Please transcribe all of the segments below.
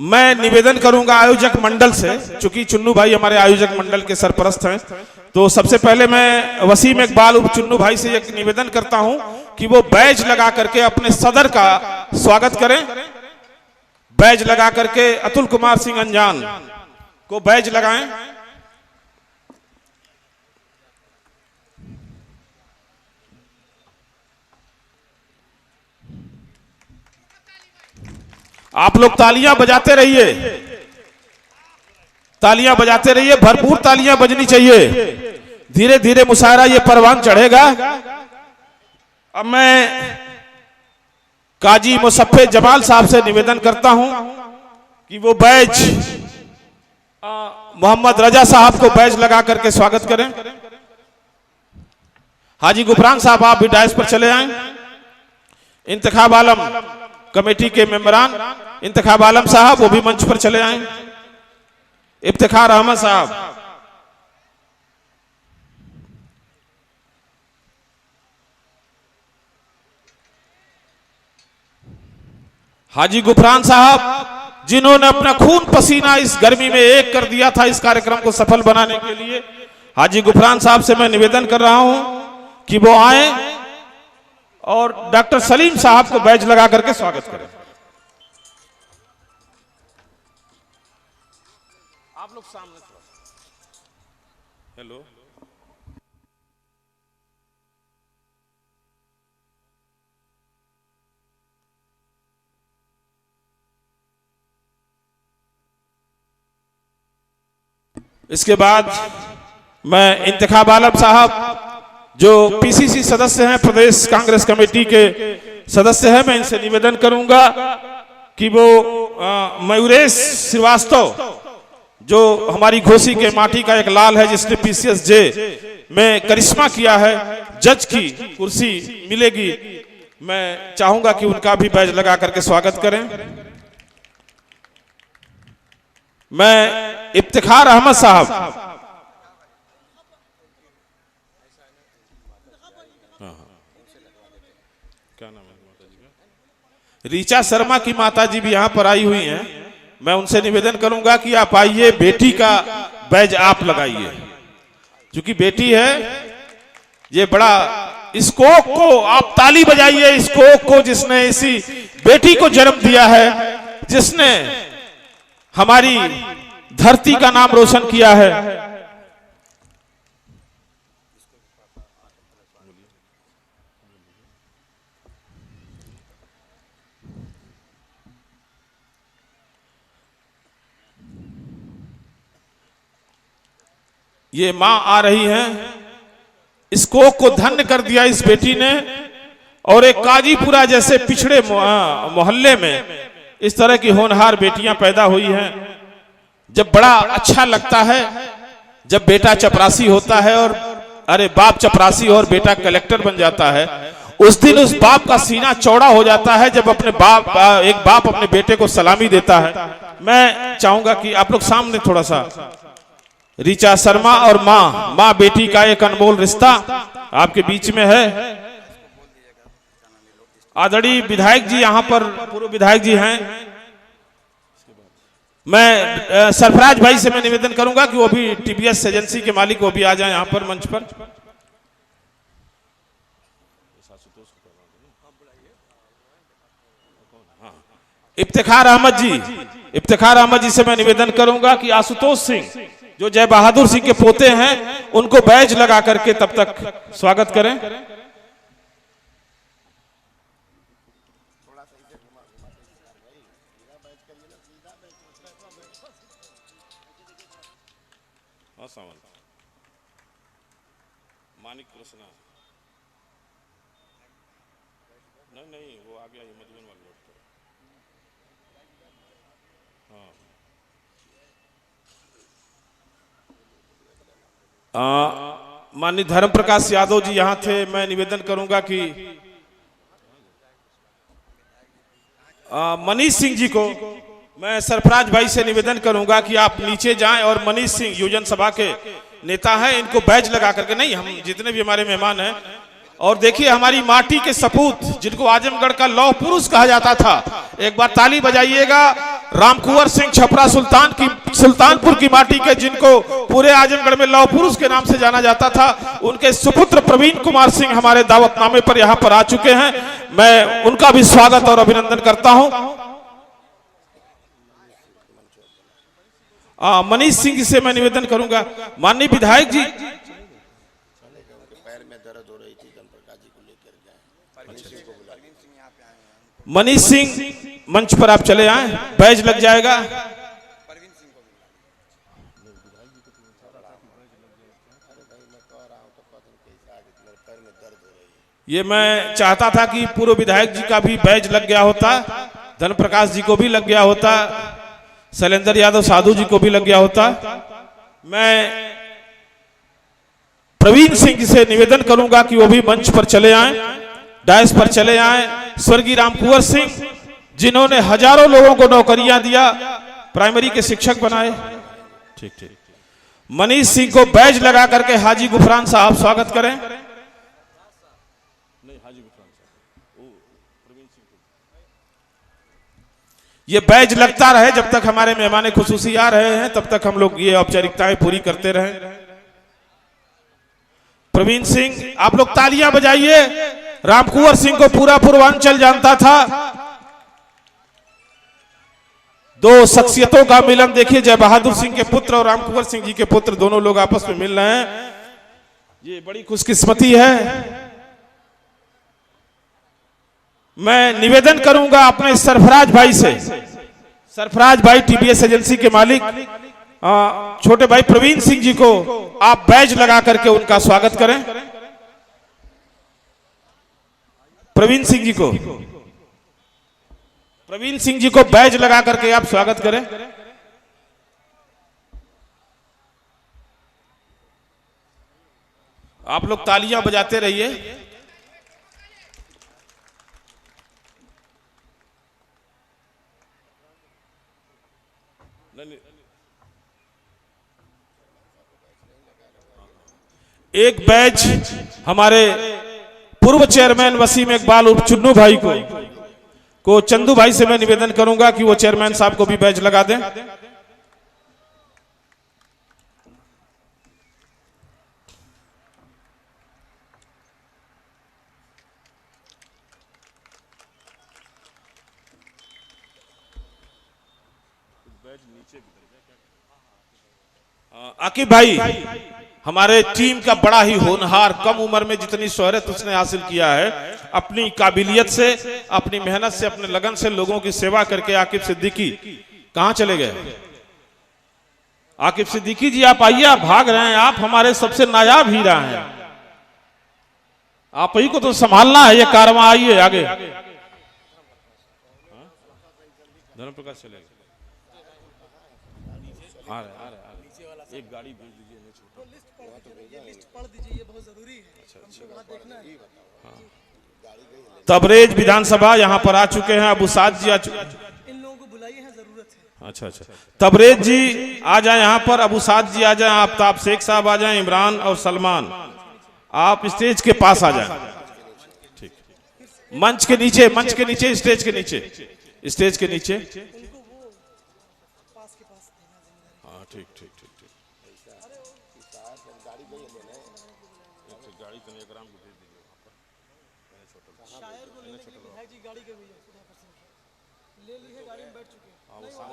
मैं निवेदन करूंगा आयोजक मंडल से, चूंकि चुन्नू भाई हमारे आयोजक मंडल के सरपरस्त हैं, तो सबसे पहले मैं वसीम इकबाल उर्फ चुन्नू भाई से एक निवेदन करता हूं कि वो बैज लगा करके अपने सदर का स्वागत करें। बैज लगा करके अतुल कुमार सिंह अंजान को बैज लगाएं। आप लोग तालियां बजाते रहिए, तालियां बजाते रहिए, भरपूर तालियां बजनी चाहिए। धीरे धीरे मुशायरा ये परवान चढ़ेगा। अब मैं काजी मुसफ़े जमाल साहब से निवेदन करता हूं कि वो बैज मोहम्मद रजा साहब को बैज लगा करके स्वागत करें। हाजी गुफरान साहब आप भी डायस पर चले आए। इंतखाब आलम कमेटी के मेंबरान इंतखाब आलम साहब वो भी मंच पर चले आए। इफ्तिखार अहमद साहब, हाजी गुफरान साहब जिन्होंने अपना खून पसीना इस गर्मी में एक कर दिया था इस कार्यक्रम को सफल बनाने के लिए, हाजी गुफरान साहब से मैं निवेदन कर रहा हूं कि वो आए और डॉक्टर सलीम साहब को बैज लगा करके स्वागत करें। आप लोग सामने हेलो। इसके बाद मैं इंतखाब आलम साहब जो पीसीसी सदस्य हैं, प्रदेश कांग्रेस कमेटी के सदस्य हैं, मैं इनसे निवेदन करूंगा कि वो मयूरेश श्रीवास्तव जो हमारी घोसी के माटी का एक लाल है जिसने पीसीएस जे में करिश्मा किया है, जज की कुर्सी मिलेगी, मैं चाहूंगा कि उनका भी बैज लगा करके स्वागत करें। मैं इफ्तिखार अहमद साहब, रीचा शर्मा की माताजी भी यहां पर आई हुई हैं, मैं उनसे निवेदन करूंगा कि आप आइए, बेटी का बैज आप लगाइए। क्योंकि बेटी है ये बड़ा, इस कोक को आप ताली बजाइए, इस कोक को जिसने इसी बेटी को जन्म दिया है, जिसने हमारी धरती का नाम रोशन किया है। ये मां आ रही है, इस कोक को धन्य कर दिया इस बेटी ने। और एक काजीपुरा जैसे पिछड़े मोहल्ले में इस तरह की होनहार बेटियां पैदा हुई हैं। जब बड़ा अच्छा लगता है जब बेटा चपरासी होता है, और अरे बाप चपरासी और बेटा कलेक्टर बन जाता है, उस दिन उस बाप का सीना चौड़ा हो जाता है जब अपने एक बाप अपने बेटे को सलामी देता है। मैं चाहूंगा कि आप लोग सामने थोड़ा सा, रीचा शर्मा और माँ बेटी का एक अनमोल रिश्ता आपके बीच में है। आदरणीय विधायक जी यहाँ पर पूर्व विधायक जी हैं। मैं सरफराज भाई से मैं निवेदन करूंगा कि वो भी टीबीएस एजेंसी के मालिक वो भी आ जाए यहाँ पर मंच पर। इफ्तिखार अहमद जी से मैं निवेदन करूंगा कि आशुतोष सिंह जो जय बहादुर सिंह के पोते हैं, उनको बैज लगा करके तब तक स्वागत करें। मानिक कृष्णा नहीं वो आ गया, मधुबन वाले रोड पर। माननीय धर्म प्रकाश यादव जी यहाँ थे, मैं निवेदन करूंगा कि मनीष सिंह जी को, मैं सरफराज भाई से निवेदन करूंगा कि आप नीचे जाएं और मनीष सिंह युवजन सभा के नेता हैं, इनको बैज लगा करके, नहीं हम जितने भी हमारे मेहमान हैं, और देखिए हमारी माटी के सपूत जिनको आजमगढ़ का लौह पुरुष कहा जाता था, एक बार ताली बजाइएगा रामकुंवर सिंह छपरा सुल्तानपुर की माटी के, जिनको पूरे आजमगढ़ में लौह पुरुष के नाम से जाना जाता था, उनके सुपुत्र प्रवीण कुमार सिंह हमारे दावतनामे पर यहां पर आ चुके हैं। मैं उनका भी स्वागत और अभिनंदन करता हूं। मनीष सिंह जी से मैं निवेदन करूंगा, माननीय विधायक जी, मनीष सिंह मंच पर आप चले आए, बैज लग जाएगा। ये मैं चाहता था कि पूर्व विधायक जी का भी बैज लग गया होता, धन प्रकाश जी को भी लग गया होता, शैलेंद्र यादव साधु जी को भी लग गया होता। मैं प्रवीण सिंह जी से निवेदन करूंगा कि वो भी मंच पर चले आए, डायस पर चले आए। स्वर्गीय रामकुंवर सिंह, जिन्होंने हजारों लोगों को नौकरियां दिया, प्राइमरी के शिक्षक बनाए। ठीक ठीक। मनीष सिंह को बैज लगा करके हाजी गुफरान साहब स्वागत करें। ये बैज लगता रहे जब तक हमारे मेहमान खुसूसी आ रहे हैं, तब तक हम लोग ये औपचारिकताएं पूरी करते रहे। प्रवीण सिंह, आप लोग तालियां बजाइए। रामकुंवर सिंह को पूरा पूर्वांचल जानता था। दो शख्सियतों का मिलन देखिए, जय बहादुर सिंह के पुत्र और रामकुंवर सिंह जी के पुत्र, दोनों लोग आपस में मिल रहे हैं। ये बड़ी खुशकिस्मती है। मैं निवेदन करूंगा अपने सरफराज भाई से, सरफराज भाई टीबीएस एजेंसी के मालिक, छोटे भाई प्रवीण सिंह जी को आप बैज लगा करके उनका स्वागत करें। प्रवीण सिंह जी को बैज लगा करके आप स्वागत करें। आप लोग तालियां बजाते रहिए। एक बैच हमारे पूर्व चेयरमैन वसीम इकबाल उर्फ चुन्नू भाई को चंदू भाई से मैं निवेदन करूंगा कि वो चेयरमैन साहब को भी बैच लगा दें। आकिब भाई हमारे टीम का बड़ा ही होनहार, कम उम्र में जितनी शोहरत उसने हासिल किया है, अपनी काबिलियत से, अपनी मेहनत से, अपने लगन से लोगों की सेवा करके आकिब सिद्दीकी कहां चले गए? आकिब सिद्दीकी जी आप आइए, आप भाग रहे हैं, आप हमारे सबसे नायाब हीरा हैं, आप ही को तो संभालना है ये कारवां। आइए आगे। धर्म प्रकाश चले गए, आ रहे एक गाड़ी भेज दीजिए, लिस्ट पढ़ दीजिए, ये बहुत जरूरी है। अच्छा देखना है। तबरेज विधानसभा यहाँ पर आ चुके हैं, अबू साद जी आ चुके हैं, इन लोगों को बुलाइए हैं, जरूरत है। अच्छा, तबरेज जी आ जाए यहाँ पर, अबू साद जी आ जाए, आफ्ताब शेख साहब आ जाए, इमरान और सलमान आप स्टेज के पास आ जाए। ठीक, मंच के नीचे, स्टेज के नीचे, स्टेज के नीचे। हाँ ठीक।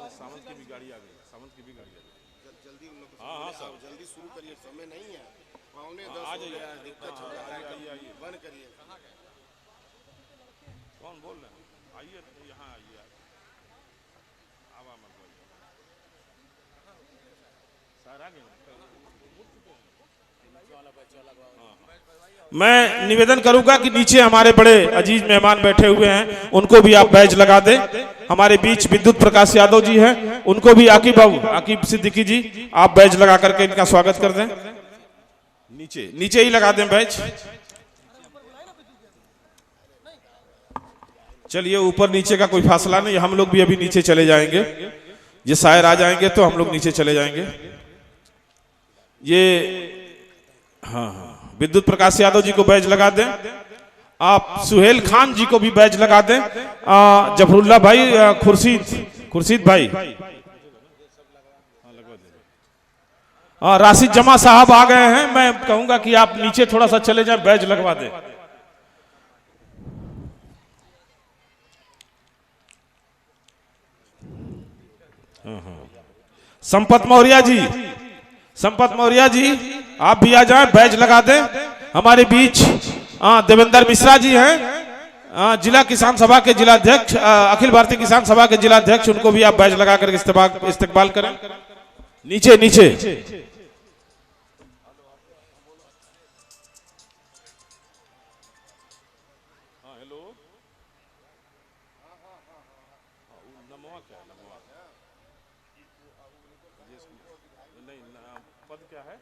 सामंत की भी गाड़ी आ गई, जल्दी उन लोग जल्दी शुरू करिए, समय नहीं है, पौने 10 हो गया, दिक्कत हो रहा है, बंद करिए। कौन बोल रहे हैं? आइए यहाँ आइए, मैं निवेदन करूंगा कि नीचे हमारे बड़े अजीज मेहमान बैठे हुए हैं, उनको भी आप बैज लगा दें। हमारे बीच विद्युत प्रकाश यादव जी हैं, उनको भी आकिब सिद्दीकी जी आप बैज लगा करके इनका स्वागत कर दें। नीचे ही लगा दें बैज। चलिए, ऊपर नीचे का कोई फासला नहीं, हम लोग भी अभी नीचे चले जाएंगे। ये शायर आ जाएंगे तो हम लोग नीचे चले जाएंगे। ये हाँ, विद्युत प्रकाश यादव जी को बैज लगा दें। आप सुहेल खान जी को भी बैज लगा दें। जफरुल्ला भाई, खुर्शीद भाई, हाँ राशिद जमा साहब आ गए हैं। मैं कहूंगा कि आप नीचे थोड़ा सा चले जाएं, बैज लगवा दें। संपत मौर्य जी, संपत मौर्य जी आप भी आ जाएं, बैज लगा दें। हमारे बीच देवेंद्र मिश्रा जी हैं, जिला किसान सभा के जिलाध्यक्ष, अखिल भारतीय किसान सभा के जिलाध्यक्ष, उनको भी आप बैज लगा करके इस्तकबाल करें। नीचे नीचे पद क्या है?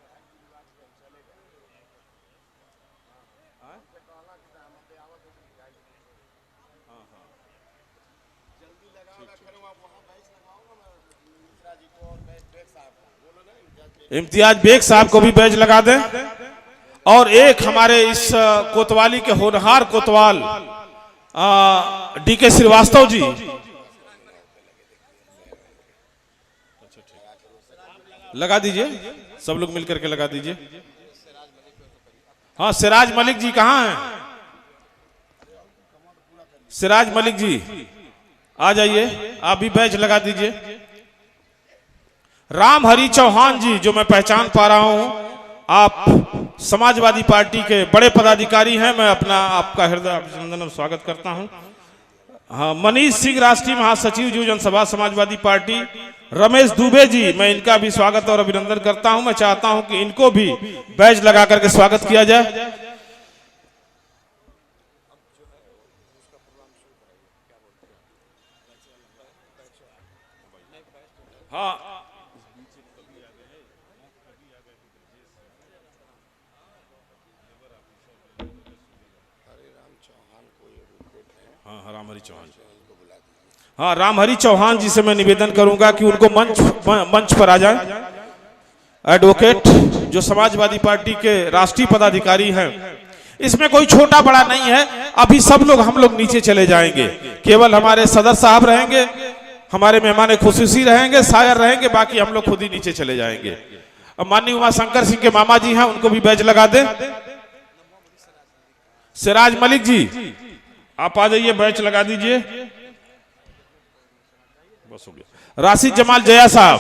इम्तियाज बेग साहब को भी बैज लगा दें। और एक हमारे इस कोतवाली के होनहार कोतवाल डीके श्रीवास्तव जी, लगा दीजिए, सब लोग मिलकर के लगा दीजिए। हाँ सिराज मलिक जी कहाँ हैं? सिराज मलिक जी आ जाइए, आप भी बैच लगा दीजिए। राम हरि चौहान जी, जो मैं पहचान पा रहा हूं, आप समाजवादी पार्टी के बड़े पदाधिकारी हैं, मैं अपना आपका हृदय अभिनंदन और स्वागत करता हूं। हाँ मनीष सिंह राष्ट्रीय महासचिव युव जनसभा समाजवादी पार्टी। रमेश दुबे जी, मैं इनका भी स्वागत और अभिनंदन करता हूं। मैं चाहता हूं कि इनको भी बैज लगा करके स्वागत किया जाए। हाँ हाँ राम हरि चौहान, हाँ राम हरि चौहान जी से मैं निवेदन करूंगा कि उनको मंच पर आ जाए। एडवोकेट जो समाजवादी पार्टी के राष्ट्रीय पदाधिकारी हैं, इसमें कोई छोटा बड़ा नहीं है। अभी सब लोग हम लोग नीचे चले जाएंगे, केवल हमारे सदर साहब रहेंगे, हमारे मेहमान खुसूसी रहेंगे, शायर रहेंगे, बाकी हम लोग खुद ही नीचे चले जाएंगे। अब माननीय उमा शंकर सिंह के मामा जी हैं, उनको भी बैज लगा दें। सिराज मलिक जी आप आ जाइए, बैच लगा दीजिए। बस हो गया। राशिद जमाल जया साहब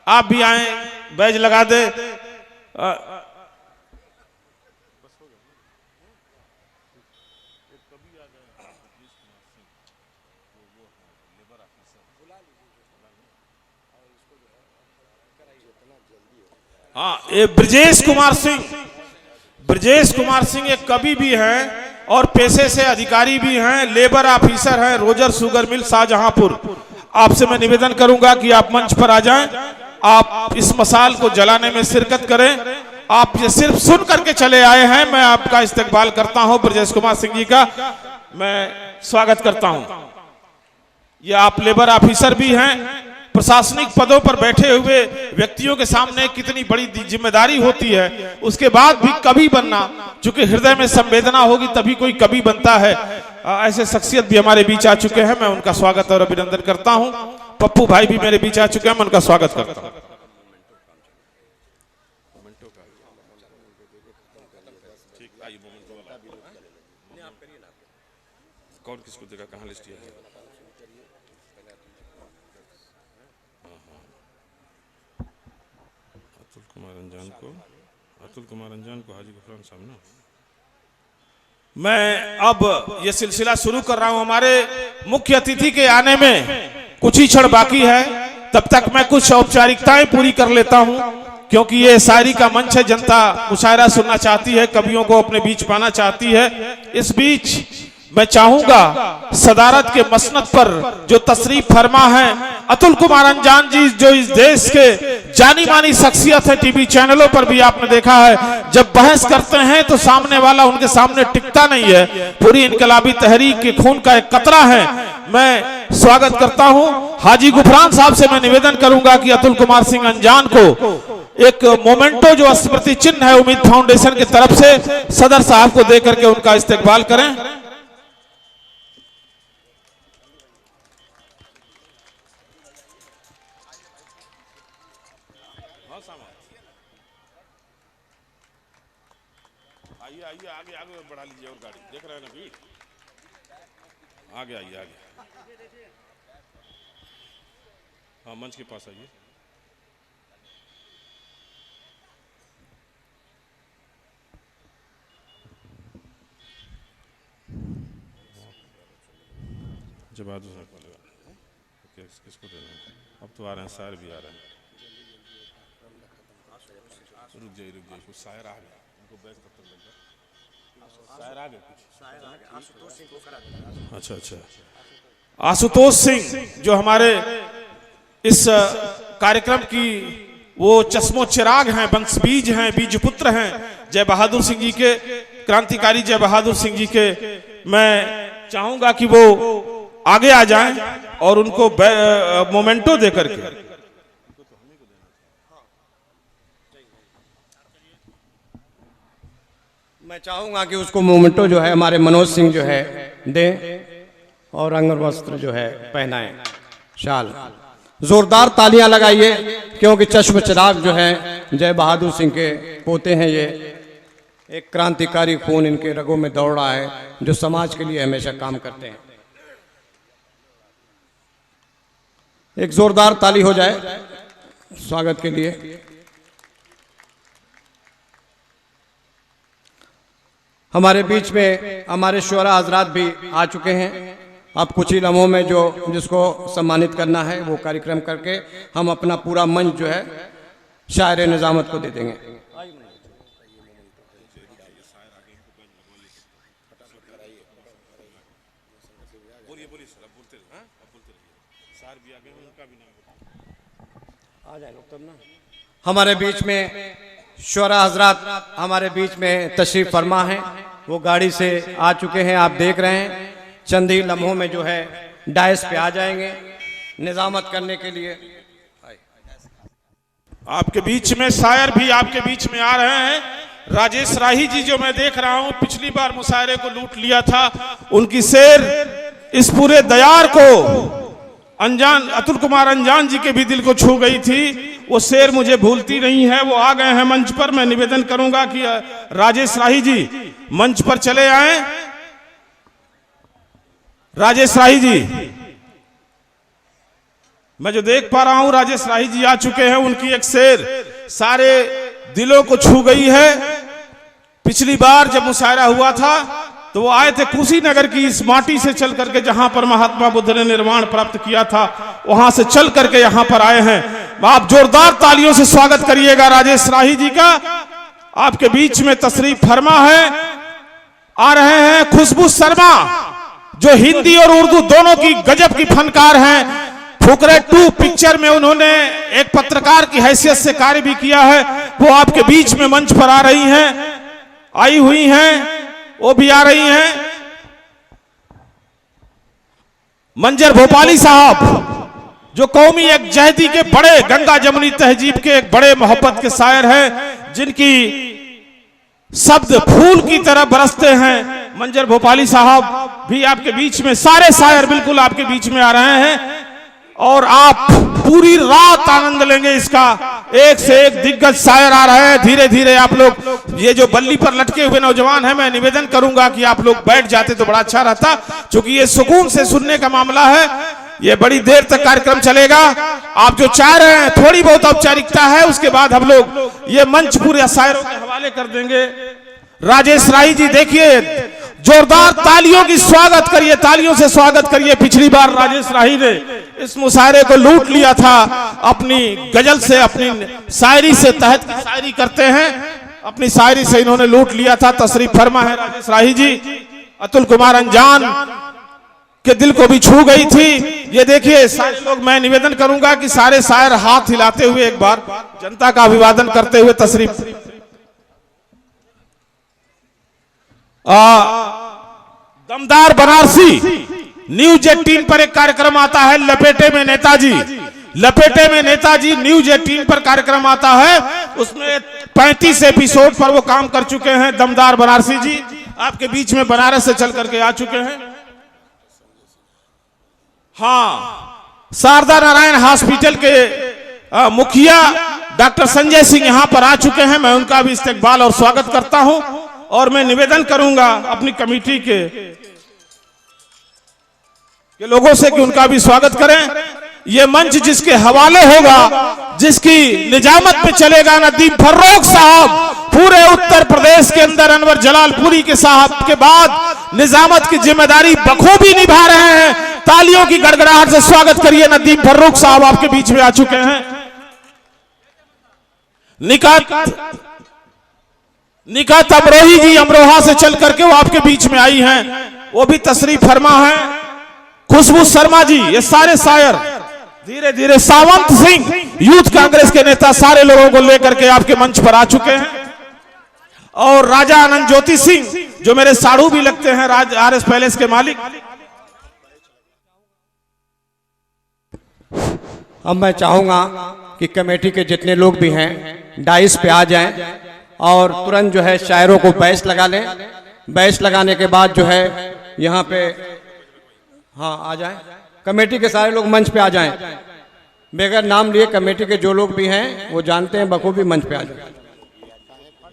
आप भी आए, बैज लगा दे। हाँ ये ब्रजेश कुमार सिंह, ब्रजेश कुमार सिंह एक कवि भी हैं और पेशे से अधिकारी भी हैं, लेबर ऑफिसर हैं, रोजर शुगर मिल शाहजहांपुर। आपसे मैं निवेदन करूंगा कि आप मंच पर आ जाएं, आप इस मसाल को जलाने में शिरकत करें। आप ये सिर्फ सुन करके चले आए हैं, मैं आपका इस्तकबाल करता हूं। ब्रजेश कुमार सिंह जी का मैं स्वागत करता हूं। ये आप लेबर ऑफिसर भी हैं, प्रशासनिक पदों पर बैठे हुए व्यक्तियों के सामने कितनी बड़ी जिम्मेदारी होती है, उसके बाद भी कवि बनना, चूंकि हृदय में संवेदना होगी तभी कोई कवि बनता है। ऐसे शख्सियत भी हमारे बीच आ चुके हैं, मैं उनका स्वागत और अभिनंदन करता हूं। पप्पू भाई भी मेरे बीच आ चुके हैं, मैं उनका स्वागत करता हूं। कौन किसको देगा, कहाँ लिस्ट है? अतुल कुमार अंजान को हाजी गुफरान साहब ना। मैं अब ये सिलसिला शुरू कर रहा हूं। हमारे मुख्य अतिथि के आने में कुछ ही क्षण बाकी है, तब तक मैं कुछ औपचारिकताएं पूरी कर लेता हूं, क्योंकि ये शायरी का मंच है, जनता मुशायरा सुनना चाहती है, कवियों को अपने बीच पाना चाहती है। इस बीच मैं चाहूंगा सदारत के मसनद पर जो तशरीफ फरमा है अतुल कुमार अंजान जी, जो इस देश के जानी मानी शख्सियत है, टीवी चैनलों पर भी आपने देखा है, जब बहस करते हैं तो सामने वाला उनके सामने टिकता नहीं है। पूरी इनकलाबी तहरीक के खून का एक कतरा है। मैं स्वागत करता हूं। हाजी गुफरान साहब से मैं निवेदन करूंगा कि अतुल कुमार सिंह अंजान को एक मोमेंटो जो स्मृति चिन्ह है उम्मीद फाउंडेशन की तरफ से सदर साहब को देकर के उनका इस्तेकबाल करें। बढ़ा लीजिए और गाड़ी देख रहे हैं ना भीड़। आगे आइए आगे। हाँ मंच के पास आइए। बहादुर साहब किसको देना है? अब तो आ रहे हैं, शायर भी आ रहे हैं। रुक जाइए कुछ शायर आ गए, उनको बैग तब तक लग गया। शायर आ गए कुछ। अच्छा अच्छा, आशुतोष सिंह जो हमारे इस कार्यक्रम की वो चश्मो चिराग हैं, वंशबीज हैं, बीज पुत्र हैं जय बहादुर सिंह जी के, क्रांतिकारी जय बहादुर सिंह जी के। मैं चाहूंगा कि वो आगे आ जाएं और उनको मोमेंटो देकर के मैं चाहूंगा कि उसको मोमेंटो जो है हमारे मनोज सिंह जो है दें और अंग वस्त्र जो है पहनाएं, शाल। जोरदार तालियां लगाइए क्योंकि चश्म चिराग जो है जय बहादुर सिंह के पोते हैं। ये एक क्रांतिकारी खून इनके रगों में दौड़ रहा है जो समाज के लिए हमेशा काम करते हैं। एक जोरदार ताली हो जाए स्वागत के लिए। हमारे बीच में हमारे शुरा हजरात भी आ चुके हैं। अब कुछ ही लम्हों में जो जिसको सम्मानित करना है वो कार्यक्रम करके हम अपना पूरा मंच जो है शायर निजामत को दे देंगे। हमारे बीच में शुरा हजरात हमारे बीच में तशरीफ फरमा है, वो गाड़ी से आ चुके हैं, आप देख रहे हैं। चंद ही लम्हों में जो है डायस पे आ जाएंगे निजामत करने के लिए। आपके बीच में शायर भी आपके बीच में आ रहे हैं। राजेश राही जी जो मैं देख रहा हूं पिछली बार मुशायरे को लूट लिया था, उनकी शेर इस पूरे दयार को अनजान अतुल कुमार अनजान जी के भी दिल को छू गई थी। वो शेर मुझे भूलती नहीं है। वो आ गए हैं मंच पर। मैं निवेदन करूंगा कि राजेश राही जी मंच पर चले आए। राजेश राही जी, मैं जो देख पा रहा हूं राजेश राही जी आ चुके हैं। उनकी एक शेर सारे दिलों को छू गई है। पिछली बार जब मुशायरा हुआ था तो वो आए थे कुशीनगर की इस माटी से चल करके, जहां पर महात्मा बुद्ध ने निर्वाण प्राप्त किया था, वहां से चल करके यहां पर आए हैं। आप जोरदार तालियों से स्वागत करिएगा राजेश राही जी का। आपके बीच में तशरीफ फरमा है। आ रहे हैं खुशबू शर्मा जो हिंदी और उर्दू दोनों की गजब की फनकार हैं। फुकरे 2 पिक्चर में उन्होंने एक पत्रकार की हैसियत से कार्य भी किया है। वो आपके बीच में मंच पर आ रही हैं, आई हुई हैं, वो भी आ रही हैं। मंजर भोपाली साहब जो कौमी एक जहदी के बड़े गंगा जमुनी तहजीब के एक बड़े मोहब्बत के शायर हैं, जिनकी शब्द फूल की तरह बरसते हैं। मंजर भोपाली साहब भी आपके बीच में, सारे शायर बिल्कुल आपके बीच में आ रहे हैं और आप पूरी रात आनंद लेंगे इसका। एक से एक दिग्गज शायर आ रहे हैं। धीरे धीरे आप लोग ये जो बल्ली पर लटके हुए नौजवान हैं, मैं निवेदन करूंगा कि आप लोग बैठ जाते तो बड़ा अच्छा रहता, क्योंकि ये सुकून से सुनने का मामला है। ये बड़ी देर तक कार्यक्रम चलेगा। आप जो चाह रहे हैं थोड़ी बहुत औपचारिकता है, उसके बाद हम लोग ये मंच पूरे शायरों के हवाले कर देंगे। राजेश राही जी देखिए, जोरदार तालियों की स्वागत करिए, तालियों से स्वागत करिए। पिछली बार राजेश राही ने इस मुशायरे को लूट लिया था अपनी गजल से, अपनी शायरी से। तहत की शायरी करते हैं, अपनी शायरी से इन्होंने लूट लिया था। तशरीफ फरमा है राजेश राही जी। अतुल कुमार अनजान के दिल को भी छू गई थी। ये देखिए सारे लोग, मैं निवेदन करूंगा कि सारे शायर हाथ हिलाते हुए एक बार जनता का अभिवादन करते हुए तशरीफ। दमदार बनारसी न्यूज 18 पर एक कार्यक्रम आता है, लपेटे में नेताजी। लपेटे में नेताजी न्यूज 18 पर कार्यक्रम आता है, उसमें 35 एपिसोड पर वो काम कर चुके हैं। दमदार बनारसी जी आपके बीच में बनारस से चल करके आ चुके हैं। हाँ, शारदा नारायण हॉस्पिटल के मुखिया डॉक्टर संजय सिंह यहां पर आ चुके हैं। मैं उनका भी इस्तकबाल और स्वागत करता हूं। और मैं निवेदन करूंगा अपनी कमेटी के लोगों से कि उनका भी स्वागत करें। ये मंच जिसके हवाले होगा, जिसकी निजामत पे चलेगा नदीम फर्रुख साहब, पूरे उत्तर प्रदेश के अंदर अनवर जलालपुरी के साहब के बाद निजामत की जिम्मेदारी बखूबी निभा रहे हैं। तालियों की गड़गड़ाहट से स्वागत करिए। नदीम फर्रुख साहब आपके बीच में आ चुके हैं। निकात अमरोही जी अमरोहा से चल करके वो आपके बीच में आई हैं, वो भी तशरीफ फरमा है। खुशबू शर्मा जी, ये सारे शायर धीरे धीरे, सावंत सिंह यूथ कांग्रेस के नेता, सारे लोगों को लेकर के आपके मंच पर आ चुके हैं। और राजा आनंद ज्योति सिंह जो मेरे साड़ू भी लगते हैं, RS पैलेस के मालिक। अब मैं चाहूंगा कि कमेटी के जितने लोग भी हैं डाइस पे आ जाएं और तुरंत जो है शायरों को बैच लगा लें। बैच लगाने के बाद जो है यहाँ पे आ जाएं। कमेटी के सारे लोग मंच पे आ जाएं, बगैर नाम लिए। कमेटी के जो लोग भी हैं वो जानते हैं, बखूबी मंच पे आ जाएं।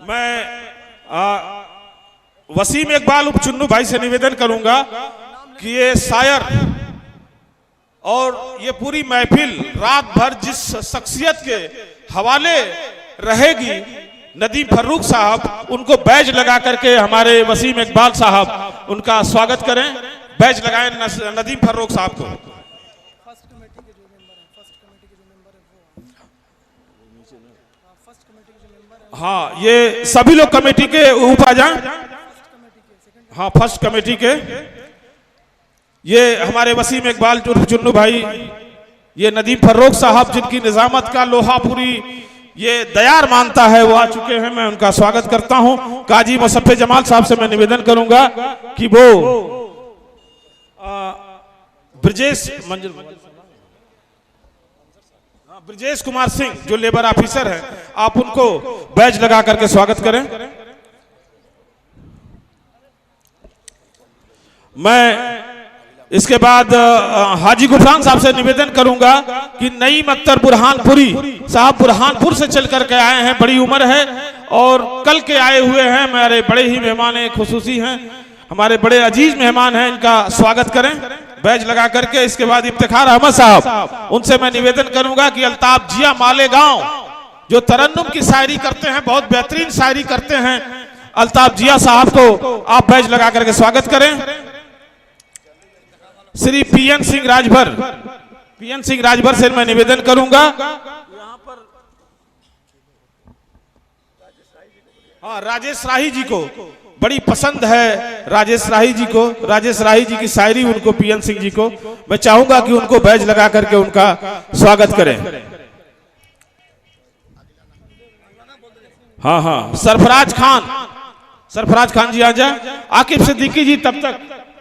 मैं वसीम इकबाल उपचुन्नू भाई से निवेदन करूंगा कि ये शायर और ये पूरी महफिल रात भर जिस शख्सियत के हवाले रहेगी, नदीम फर्रुख साहब, उनको बैज लगा करके हमारे वसीम इकबाल साहब उनका स्वागत करें। बैज लगाएं नदीम फर्रुख साहब को। हाँ, ये सभी लोग कमेटी के ऊपर आ जाएं। हाँ, फर्स्ट कमेटी के ये हमारे वसीम इकबाल चुन्नू भाई, ये नदीम फर्रुख साहब जिनकी निजामत का लोहा पूरी ये दयार मानता है, वो आ चुके हैं। मैं उनका स्वागत करता हूं। काजी मुसफ़े जमाल साहब से मैं निवेदन करूंगा कि वो ब्रजेश कुमार सिंह जो लेबर ऑफिसर हैं, आप उनको बैज लगा करके स्वागत करें। मैं इसके बाद हाजी गुफरान साहब से निवेदन करूंगा कि नईम अख्तर बुरहानपुरी साहब बुरहानपुर से चल करके आए हैं, बड़ी उम्र है और कल के आए हुए हैं, मेरे बड़े ही मेहमान खुसूसी हैं, हमारे बड़े अजीज मेहमान हैं, इनका स्वागत करें बैज लगा करके। इसके बाद इफ्तिखार अहमद साहब, उनसे मैं निवेदन करूंगा कि अल्ताफ जिया मालेगांव जो तरन्नुम की शायरी करते हैं, बहुत बेहतरीन शायरी करते हैं, अल्ताफ जिया साहब को आप बैज लगा करके स्वागत करें। श्री PN सिंह राजभर से मैं निवेदन करूंगा, यहाँ पर राजेश राही जी को बड़ी पसंद है, राजेश राही जी की शायरी उनको, PN सिंह जी को मैं चाहूंगा कि उनको बैज लगा करके उनका स्वागत करें। हाँ, सरफराज खान जी आ जाए। आकिब सिद्दीकी जी, तब तक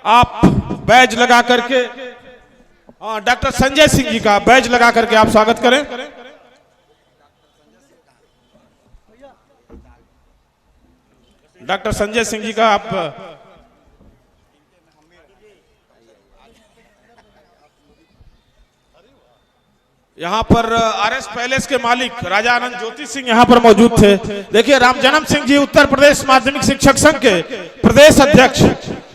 आप बैज लगा करके, डॉक्टर संजय सिंह जी का बैज लगा करके आप स्वागत करें। डॉक्टर संजय सिंह जी का आप यहाँ पर RS पैलेस के मालिक राजा आनंद ज्योति सिंह यहाँ पर मौजूद थे। देखिए, राम जन्म सिंह जी उत्तर प्रदेश माध्यमिक शिक्षक संघ के प्रदेश अध्यक्ष,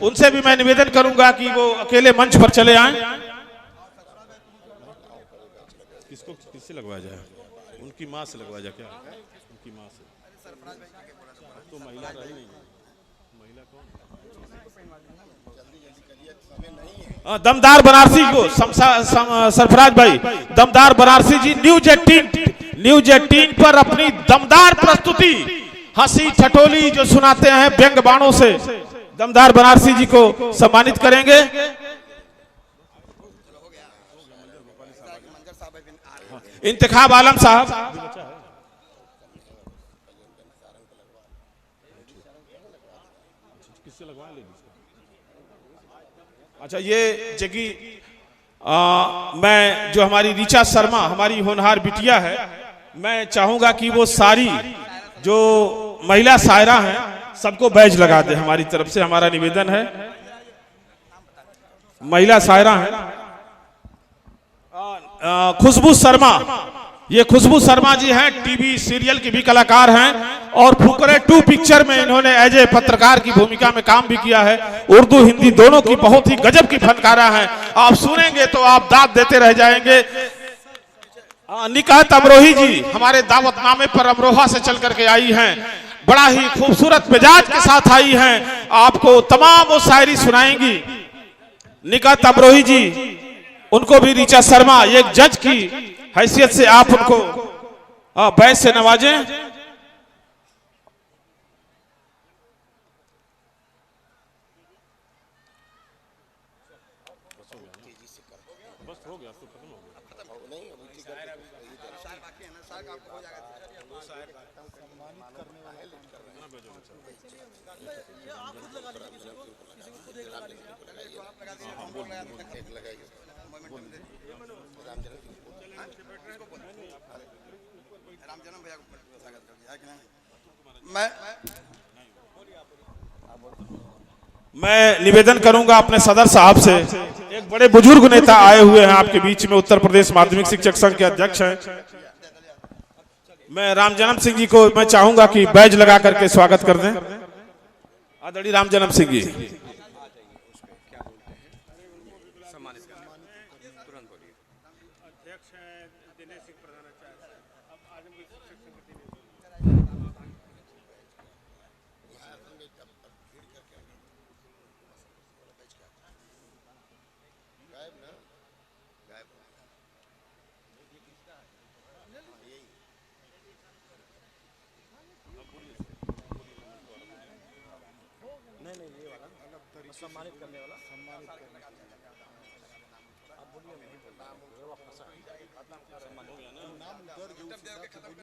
उनसे भी मैं निवेदन करूंगा कि वो अकेले मंच पर चले आएं। किससे लगवाया जाए? उनकी मां से लगवाया जाए क्या? उनकी मां से तो महिला रही नहीं। दमदार बनारसी को सरफराज भाई, दमदार बनारसी जी न्यूज 18 पर अपनी दमदार प्रस्तुति, हंसी ठटोली जो सुनाते हैं व्यंग बाणों से, दमदार बनारसी जी को सम्मानित करेंगे। इंतखाब आलम साहब, अच्छा ये जगह मैं जो हमारी ऋचा शर्मा हमारी होनहार बिटिया है, मैं चाहूंगा कि वो सारी जो महिला शायरा हैं सबको बैज लगा दे। हमारी तरफ से हमारा निवेदन है। महिला शायरा हैं खुशबू शर्मा, ये खुशबू शर्मा जी हैं, टीवी सीरियल की भी कलाकार हैं और फुकरे 2 पिक्चर में इन्होंने एज ए पत्रकार की भूमिका में काम भी किया है। उर्दू हिंदी दोनों की बहुत ही गजब की फनकारा हैं। आप सुनेंगे तो आप दाद देते रह जाएंगे। निकात अमरोही जी हमारे दावतनामे पर अमरोहा से चल करके आई हैं, बड़ा ही खूबसूरत मिजाज के साथ आई हैं, आपको तमाम वो शायरी सुनाएंगी। निकात अमरोही जी, उनको भी ऋचा शर्मा एक जज की हैसियत से आप उनको बैच से नवाजें। मैं निवेदन करूंगा अपने सदर साहब से, एक बड़े बुजुर्ग नेता आए हुए हैं आपके बीच में, उत्तर प्रदेश माध्यमिक शिक्षक संघ के अध्यक्ष हैं। मैं राम जन्म सिंह जी को मैं चाहूंगा कि बैज लगा करके स्वागत कर दें। आदरणीय राम जन्म सिंह जी। सम्मानित करने वाला